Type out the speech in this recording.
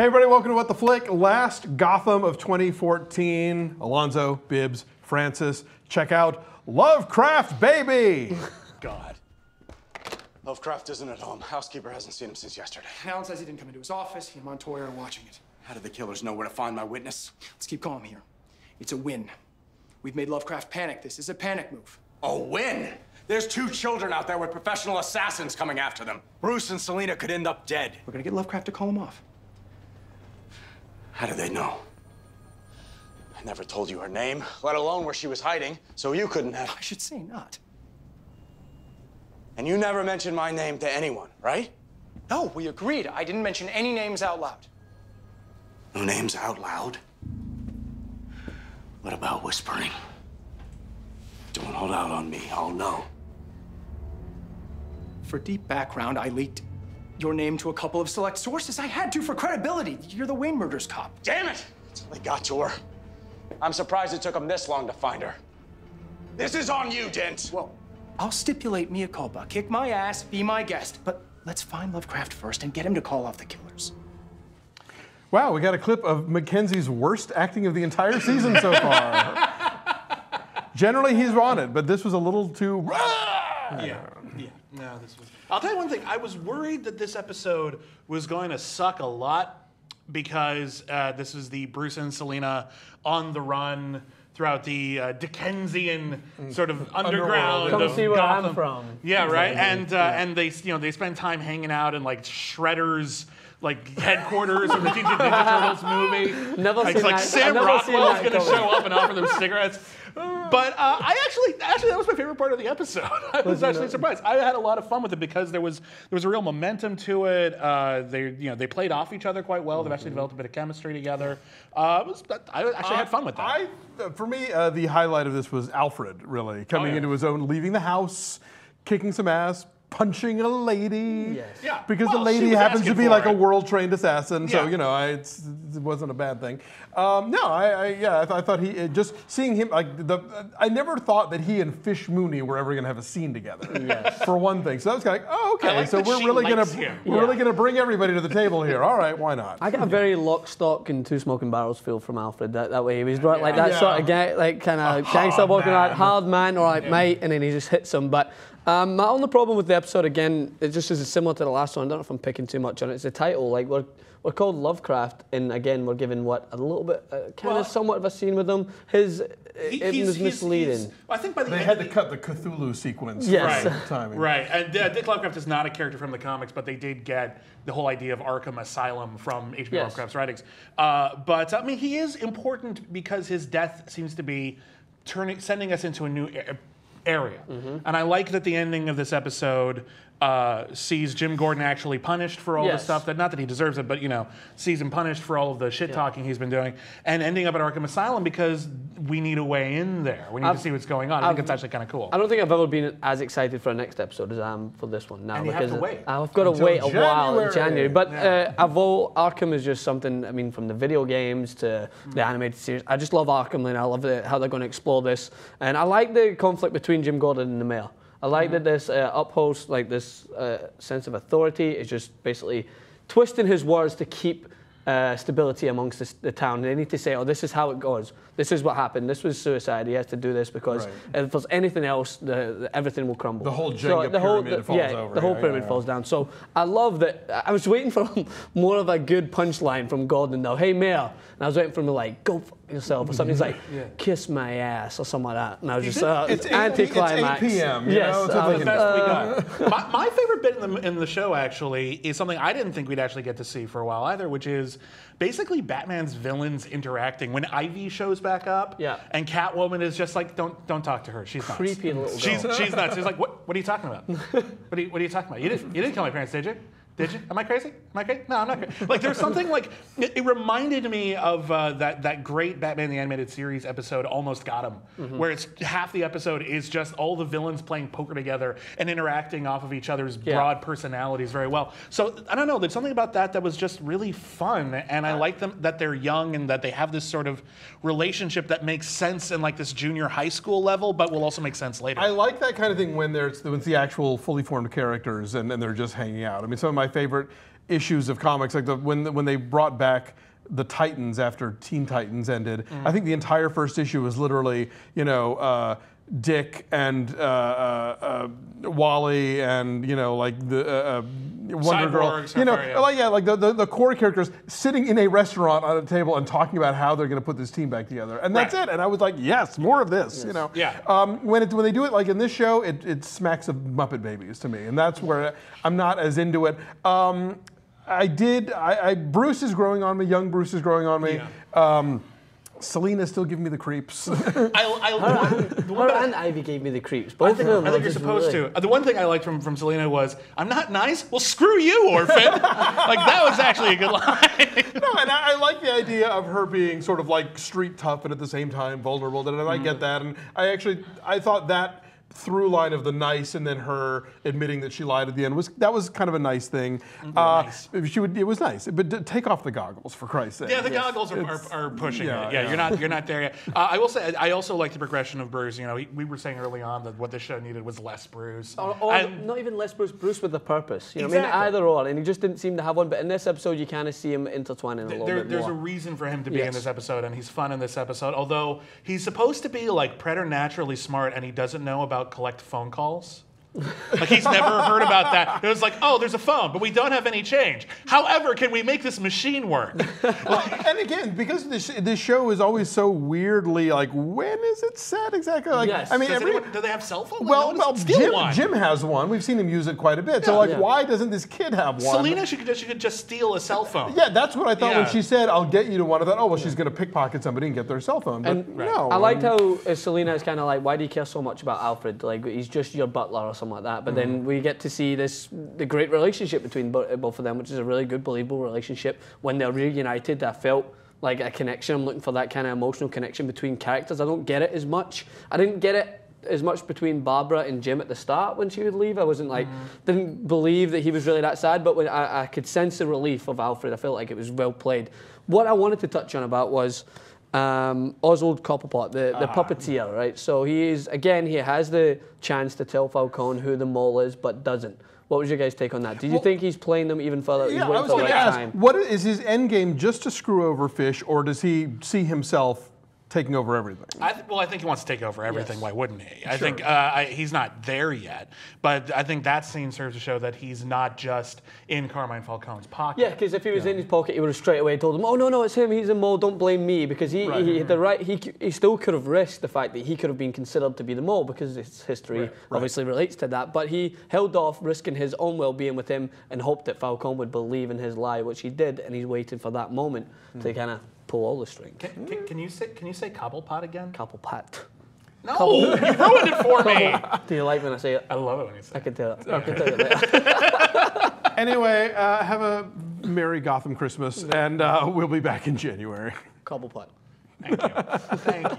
Hey everybody, welcome to What the Flick. Last Gotham of 2014. Alonso, Bibbs, Francis. Check out Lovecraft, baby! God. Lovecraft isn't at home. Housekeeper hasn't seen him since yesterday. Alan says he didn't come into his office. He and Montoya are watching it. How did the killers know where to find my witness? Let's keep calm here. It's a win. We've made Lovecraft panic. This is a panic move. A win? There's 2 children out there with professional assassins coming after them. Bruce and Selina could end up dead. We're gonna get Lovecraft to call him off. How do they know? I never told you her name, let alone where she was hiding, so you couldn't have. I should say not. And you never mentioned my name to anyone, right? No, we agreed. I didn't mention any names out loud. No names out loud? What about whispering? Don't hold out on me, I'll know. For deep background, I leaked your name to a couple of select sources. I had to for credibility. You're the Wayne murders cop. Damn it! They got to her. I'm surprised it took them this long to find her. This is on you, Dent. Well, I'll stipulate mea culpa. Kick my ass, be my guest. But let's find Lovecraft first and get him to call off the killers. Wow, we got a clip of Mackenzie's worst acting of the entire season so far. Generally, he's on it, but this was a little too... Yeah. No, this was... I'll tell you one thing. I was worried that this episode was going to suck a lot because this was the Bruce and Selina on the run throughout the Dickensian sort of underground. Come of see where Gotham. I'm from. Yeah, right. And they they spend time hanging out in like Shredder's headquarters of the Teenage Ninja Turtles movie. Never seen like that. Sam I've never seen Rockwell's that going to coming. show up and offer them cigarettes. But I actually that was my favorite part of the episode. I was actually surprised. I had a lot of fun with it because there was a real momentum to it. They played off each other quite well. They've actually developed a bit of chemistry together. I actually had fun with that. For me, the highlight of this was Alfred, really, coming into his own, leaving the house, kicking some ass, punching a lady. Yes. Yeah. Because Well, the lady she was happens to asking be for like a it. world-trained assassin, so Yeah. it wasn't a bad thing. I thought just seeing him I never thought that he and Fish Mooney were ever going to have a scene together. Yes. For one thing, so I was kind of like, oh, okay, I like so that we're she really likes him. really gonna bring everybody to the table here. All right, why not? I got a very lock, stock, and 2 smoking barrels feel from Alfred. That way, he was like that sort of guy, like kind of gangster walking around, hard man, all right, mate, and then he just hits him. But my only problem with the episode, again, it just is similar to the last one. I don't know if I'm picking too much on it. It's the title. Like we're called Lovecraft, and again, we're given a little bit, somewhat of a scene with him. It was misleading. I think by the They end had of to cut the Cthulhu sequence. Yes. For timing. Right, and Dick Lovecraft is not a character from the comics, but they did get the whole idea of Arkham Asylum from H.P. Yes. Lovecraft's writings. But I mean, he is important because his death seems to be sending us into a new area. And I like that the ending of this episode sees Jim Gordon actually punished for all the stuff that, not that he deserves it, but sees him punished for all of the shit talking he's been doing, and ending up at Arkham Asylum because we need a way in there. We need to see what's going on. I think it's actually kind of cool. I don't think I've ever been as excited for the next episode as I am for this one now. And you have to wait. I've got to Until wait a while in January. January. But Arkham is just something, I mean, from the video games to the animated series. I just love Arkham, and I love how they're going to explore this. And I like the conflict between Jim Gordon and the mayor. I like that this upholds this sense of authority. It's just basically twisting his words to keep stability amongst the town. They need to say, oh, this is how it goes. This is what happened. This was suicide. He has to do this because if there's anything else, everything will crumble. The whole Jenga pyramid falls over. The whole pyramid falls down. So I love that. I was waiting for more of a good punchline from Gordon though. Hey, Mayor. And I was waiting for him to go fuck yourself or something. He's like, kiss my ass or something like that. And I was just It's anticlimax. It's 8 p.m. Yes. It's like The best we got. My favorite bit in the show actually is something I didn't think we'd actually get to see for a while either, which is basically Batman's villains interacting when Ivy shows back up. Yeah. And Catwoman is just like, don't talk to her. She's nuts. Creepy little girl. She's nuts. She's like, what are you talking about? What are you talking about? You didn't kill my parents, did you? Did you? Am I crazy? Am I crazy? No, I'm not crazy. Like, there's something like, it reminded me of that great Batman the Animated Series episode, Almost Got Him, where it's half the episode is just all the villains playing poker together and interacting off of each other's broad personalities very well. So, I don't know, there's something about that was just really fun, and I like them that they're young and that they have this sort of relationship that makes sense in like this junior high school level, but will also make sense later. I like that kind of thing when it's the actual fully formed characters and they're just hanging out. I mean, some of my favorite issues of comics, like when they brought back the Titans after Teen Titans ended. I think the entire first issue was literally, Dick and Wally and like the Wonder Girl, the core characters sitting in a restaurant on a table and talking about how they're going to put this team back together, and that's it. And I was like, yes, more of this. When they do it like in this show, it smacks of Muppet Babies to me, and that's where I'm not as into it. Bruce is growing on me. Young Bruce is growing on me. Yeah. Selina's still giving me the creeps. Her and Ivy gave me the creeps. Both of them. I think you're supposed to. The one thing I liked from Selina was, "I'm not nice. Well, screw you, orphan." Like that was actually a good line. No, and I like the idea of her being sort of like street tough and at the same time vulnerable. And I get that. And I thought that through line of the nice and then her admitting that she lied at the end was kind of a nice thing. Nice. It was nice, but take off the goggles for Christ's sake. Yeah, the goggles are pushing it. Yeah, you're not there yet. I will say I also like the progression of Bruce. We were saying early on that what this show needed was less Bruce. Or not even less Bruce. Bruce with a purpose. Exactly. I mean, either or, and he just didn't seem to have one. But in this episode, you kind of see him intertwining a little bit more. There's a reason for him to be in this episode, and he's fun in this episode. Although he's supposed to be like preternaturally smart, and he doesn't know about collect phone calls. Like he's never heard about that. It was like, oh, there's a phone, but we don't have any change. However, can we make this machine work? And again, because this show is always so weirdly like, when is it set exactly? Like, yes. I mean, do they have cell phones? Well, Jim has one. We've seen him use it quite a bit. So why doesn't this kid have one? Selina, she could just steal a cell phone. Yeah, that's what I thought when she said, "I'll get you to one." I thought, oh well, she's going to pickpocket somebody and get their cell phone. But no. I liked how Selina is kind of like, why do you care so much about Alfred? Like he's just your butler or something like that. But then we get to see the great relationship between both of them, which is a really good, believable relationship. When they're reunited, I felt like a connection. I'm looking for that kind of emotional connection between characters. I don't get it as much. I didn't get it as much between Barbara and Jim at the start when she would leave. I wasn't like, didn't believe that he was really that sad, but when I could sense the relief of Alfred. I felt like it was well played. What I wanted to touch on about was Oswald Cobblepot, the puppeteer, right? So he has the chance to tell Falcone who the mole is, but doesn't. What was your guys' take on that? Do you think he's playing them even further? Yeah, I was going to ask, what is his end game, just to screw over Fish, or does he see himself taking over everything? I think he wants to take over everything. Yes. Why wouldn't he? I think he's not there yet, but I think that scene serves to show that he's not just in Carmine Falcone's pocket. Yeah, because if he was in his pocket, he would have straight away told him, "Oh no, it's him. He's a mole. Don't blame me." Because he had the right. He still could have risked the fact that he could have been considered to be the mole because his history obviously relates to that. But he held off, risking his own well-being with him, and hoped that Falcone would believe in his lie, which he did, and he's waiting for that moment to kind of pull all the strings. Can you say Cobblepot again? Cobblepot. No, you ruined it for me. Do you like when I say it? I love it when you say it. I can tell it. I can tell you later. Anyway, have a Merry Gotham Christmas, and we'll be back in January. Cobblepot. Thank you. Thank you.